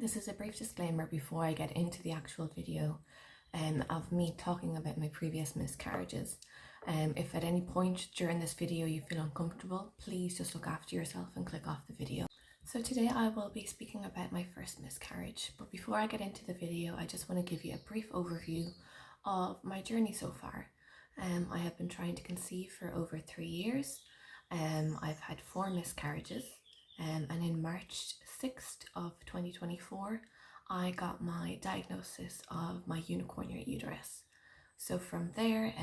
This is a brief disclaimer before I get into the actual video of me talking about my previous miscarriages. If at any point during this video you feel uncomfortable, please just look after yourself and click off the video. So today I will be speaking about my first miscarriage, but before I get into the video I just want to give you a brief overview of my journey so far. I have been trying to conceive for over 3 years. I've had 4 miscarriages. And in March 6th of 2024, I got my diagnosis of my unicornuate uterus. So from there,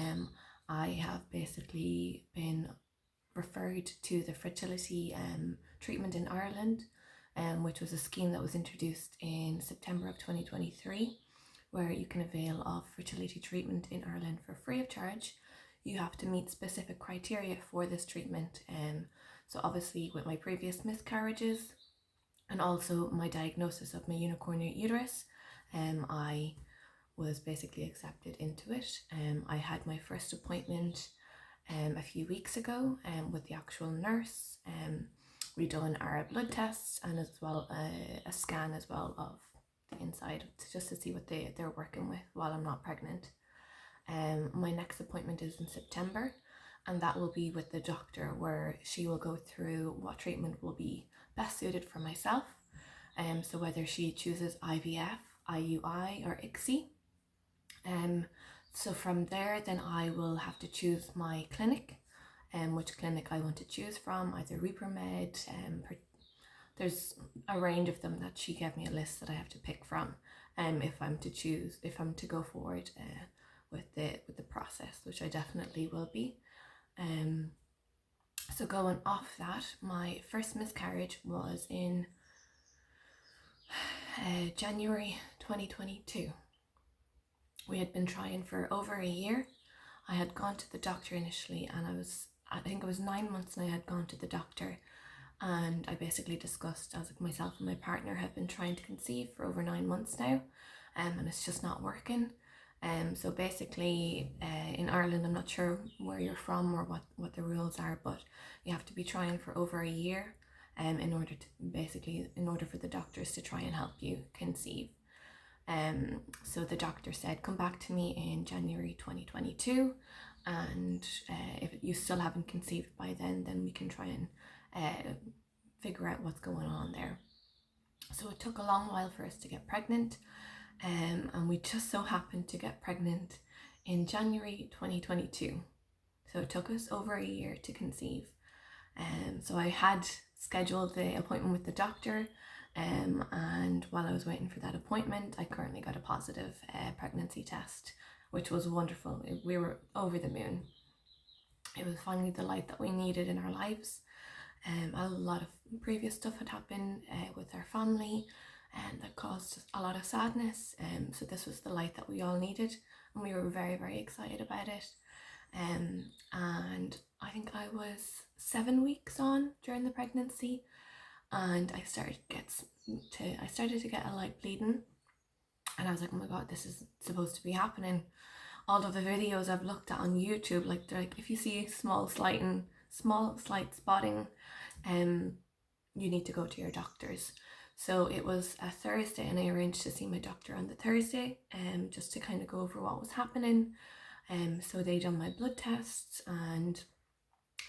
I have basically been referred to the fertility treatment in Ireland, which was a scheme that was introduced in September of 2023, where you can avail of fertility treatment in Ireland for free of charge. You have to meet specific criteria for this treatment. So obviously with my previous miscarriages and also my diagnosis of my unicornuate uterus, I was basically accepted into it. I had my first appointment a few weeks ago with the actual nurse. We done our blood tests and as well a scan as well of the inside just to see what they're working with while I'm not pregnant. My next appointment is in September, and that will be with the doctor where she will go through what treatment will be best suited for myself. So whether she chooses IVF, IUI or ICSI. So from there then I will have to choose my clinic, which clinic I want to choose from, either Reapermed. There's a range of them that she gave me a list that I have to pick from if I'm to go forward with the process, which I definitely will be. So going off that, my first miscarriage was in January 2022. We had been trying for over a year. I had gone to the doctor initially, and I think it was 9 months and I had gone to the doctor, and I basically discussed, as myself and my partner have been trying to conceive for over 9 months now, and it's just not working. So basically in Ireland, I'm not sure where you're from or what the rules are, but you have to be trying for over a year in order for the doctors to try and help you conceive. So the doctor said, come back to me in January 2022, and if you still haven't conceived by then we can try and figure out what's going on there. So it took a long while for us to get pregnant. And we just so happened to get pregnant in January 2022. So it took us over a year to conceive. So I had scheduled the appointment with the doctor, and while I was waiting for that appointment, I currently got a positive pregnancy test, which was wonderful. We were over the moon. It was finally the light that we needed in our lives. A lot of previous stuff had happened with our family, and that caused a lot of sadness. So this was the light that we all needed, and we were very, very excited about it. And I think I was 7 weeks on during the pregnancy, and I started to get a light bleeding, and I was like, oh my god, this is supposed to be happening. All of the videos I've looked at on YouTube, like if you see small slight spotting, you need to go to your doctors. So it was a Thursday, and I arranged to see my doctor on the Thursday, just to kind of go over what was happening. So they done my blood tests, and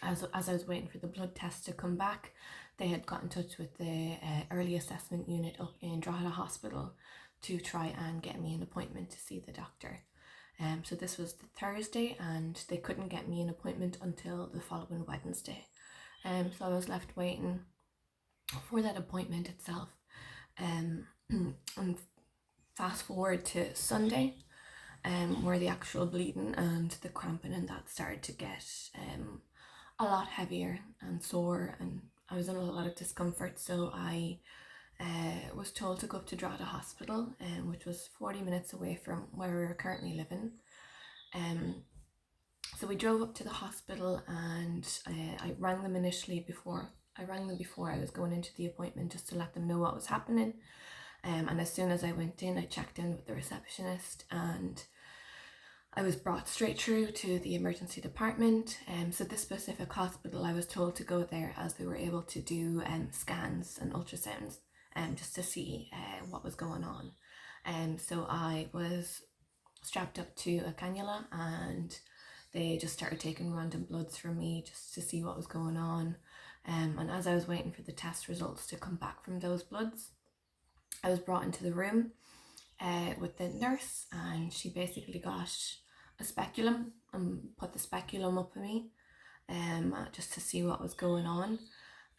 as I was waiting for the blood test to come back, they had got in touch with the early assessment unit up in Drogheda Hospital to try and get me an appointment to see the doctor. So this was the Thursday, and they couldn't get me an appointment until the following Wednesday. So I was left waiting for that appointment itself. And fast forward to Sunday, where the actual bleeding and the cramping and that started to get a lot heavier and sore, and I was in a lot of discomfort. So I was told to go up to Drogheda Hospital, which was 40 minutes away from where we were currently living. So we drove up to the hospital, and I rang them initially before I was going into the appointment, just to let them know what was happening. And as soon as I went in, I checked in with the receptionist, and I was brought straight through to the emergency department. So this specific hospital, I was told to go there as they were able to do scans and ultrasounds just to see what was going on. So I was strapped up to a cannula, and they just started taking random bloods from me just to see what was going on. And as I was waiting for the test results to come back from those bloods, I was brought into the room with the nurse, and she basically got a speculum and put the speculum up at me just to see what was going on.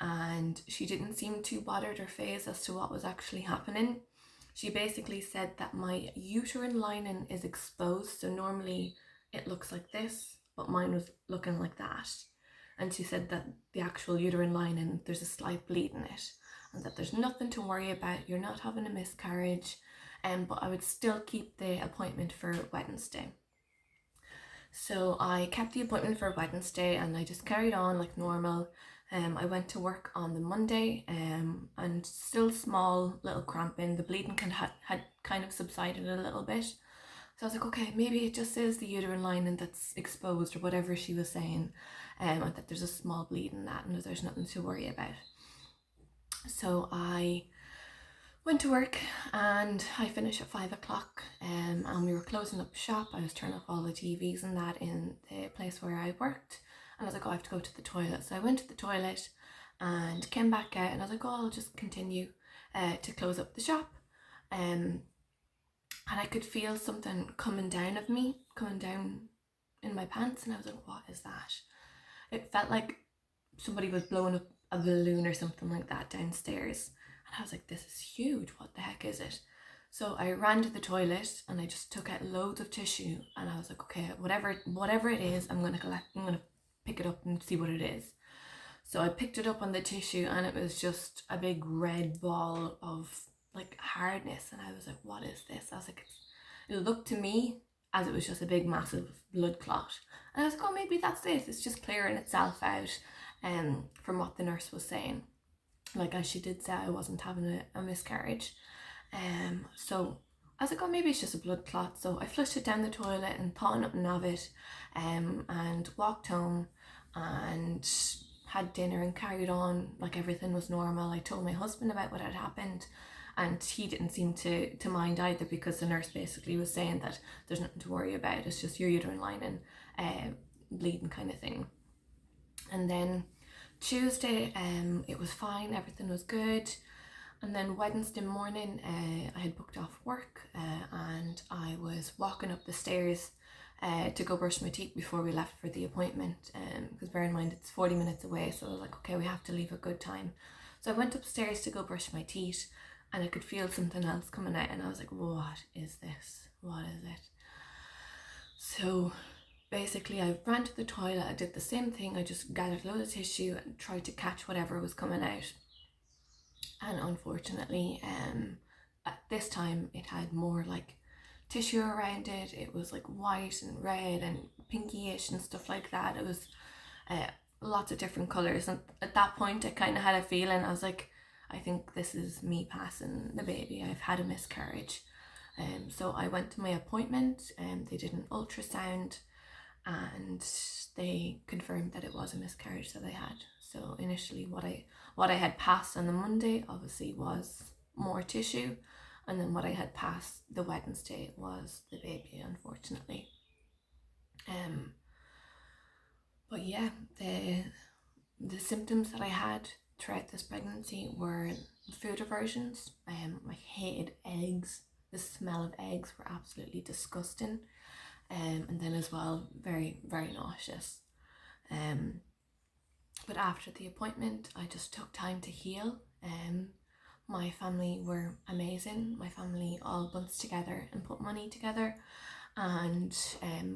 And she didn't seem too bothered or phased as to what was actually happening. She basically said that my uterine lining is exposed, so normally it looks like this, but mine was looking like that. And she said that the actual uterine lining, there's a slight bleed in it, and that there's nothing to worry about, you're not having a miscarriage, but I would still keep the appointment for Wednesday. So I kept the appointment for Wednesday, and I just carried on like normal. I went to work on the Monday, and still small little cramping. The bleeding had kind of subsided a little bit. So I was like, okay, maybe it just is the uterine lining that's exposed, or whatever she was saying, and that there's a small bleed in that, and there's nothing to worry about. So I went to work, and I finished at 5 o'clock, and we were closing up shop. I was turning off all the TVs and that in the place where I worked, and I was like, oh, I have to go to the toilet. So I went to the toilet and came back out, and I was like, oh, I'll just continue to close up the shop. And I could feel something coming down in my pants, and I was like, what is that? It felt like somebody was blowing up a balloon or something like that downstairs. And I was like, this is huge, what the heck is it? So I ran to the toilet, and I just took out loads of tissue, and I was like, okay, whatever it is, I'm gonna pick it up and see what it is. So I picked it up on the tissue, and it was just a big red ball of like hardness, and I was like, what is this? I was like, it looked to me as it was just a big massive blood clot, and I was like, oh, maybe that's it, it's just clearing itself out, from what the nurse was saying. Like, as she did say, I wasn't having a miscarriage. So I was like, oh, maybe it's just a blood clot. So I flushed it down the toilet and thought nothing of it, and walked home and had dinner and carried on like everything was normal. I told my husband about what had happened, and he didn't seem to mind either, because the nurse basically was saying that there's nothing to worry about, it's just your uterine lining bleeding kind of thing. And then Tuesday, it was fine, everything was good. And then Wednesday morning, I had booked off work, and I was walking up the stairs to go brush my teeth before we left for the appointment, because bear in mind it's 40 minutes away, so I was like, okay, we have to leave a good time. So I went upstairs to go brush my teeth, and I could feel something else coming out, and I was like, what is this? What is it? So basically I ran to the toilet, I did the same thing, I just gathered a load of tissue and tried to catch whatever was coming out. And unfortunately, at this time it had more like tissue around it. It was like white and red and pinkyish and stuff like that. It was lots of different colours, and at that point I kind of had a feeling. I was like, I think this is me passing the baby, I've had a miscarriage. So I went to my appointment, and they did an ultrasound, and they confirmed that it was a miscarriage that I had. So initially what I had passed on the Monday obviously was more tissue, and then what I had passed the Wednesday was the baby, unfortunately. But yeah, the symptoms that I had throughout this pregnancy were food aversions. I hated eggs. The smell of eggs were absolutely disgusting. And then as well, very, very nauseous. But after the appointment, I just took time to heal. My family were amazing. My family all bunched together and put money together, and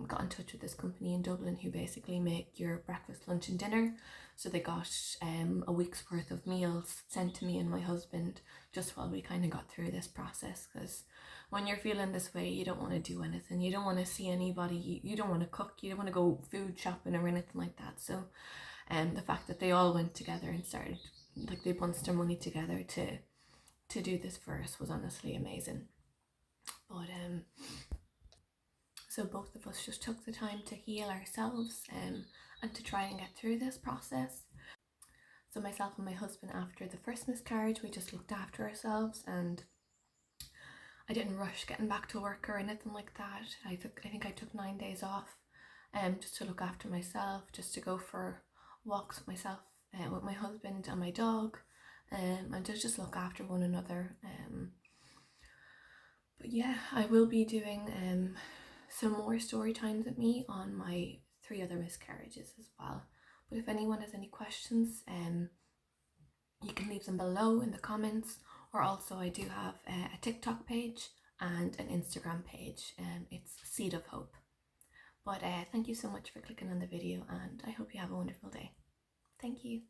got in touch with this company in Dublin who basically make your breakfast, lunch and dinner. So they got a week's worth of meals sent to me and my husband just while we kind of got through this process, because when you're feeling this way, you don't want to do anything, you don't want to see anybody, you don't want to cook, you don't want to go food shopping or anything like that. So the fact that they all went together and started, like, they bunched their money together to do this for us was honestly amazing. But so both of us just took the time to heal ourselves, and to try and get through this process. So myself and my husband, after the first miscarriage, we just looked after ourselves, and I didn't rush getting back to work or anything like that. I think I took 9 days off, just to look after myself, just to go for walks with myself, with my husband and my dog, and to just look after one another. But yeah, I will be doing some more story times with me on my 3 other miscarriages as well. But if anyone has any questions, you can leave them below in the comments, or also I do have a TikTok page and an Instagram page. It's Seed of Hope. But thank you so much for clicking on the video, and I hope you have a wonderful day. Thank you.